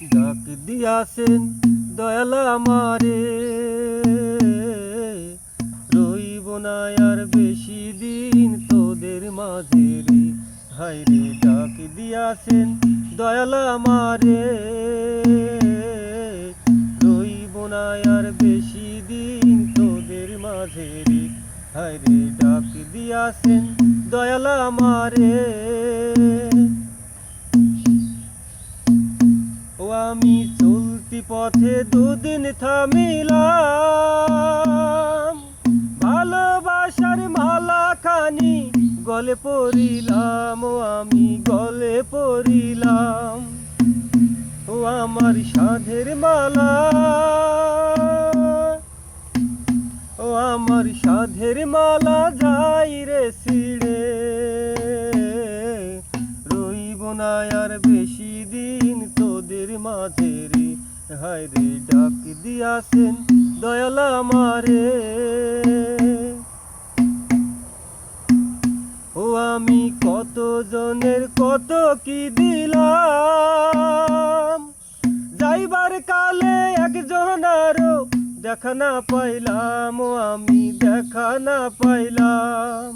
ডাক দিয়াছেন দয়াল আমারে, রইব না আর বেশি দিন তোদের মাঝে রে। হায়রে ডাক দিয়াছেন দয়াল আমারে, রইব না আর বেশি দিন তোদের মাঝে রে। হায়রে ডাক দিয়াছেন দয়াল আমারে। ও আমি চলতি পথে দুদিন থামিলাম, ভালোবাসার মালা খানি গলে পড়িলাম। ও আমি গলে পড়িলাম, ও আমার সাধের মালা, ও আমার সাধের মালা যাই রে ছিড়ে। রইব না আর বেশি দিন তোদের মাঝে রে। হায়রে ডাক দিয়াছেন দয়াল আমারে। ও আমি কত জনের কত কি দিলাম, যাইবার কালে একজন আরো দেখা না পাইলাম। ও আমি দেখা না পাইলাম।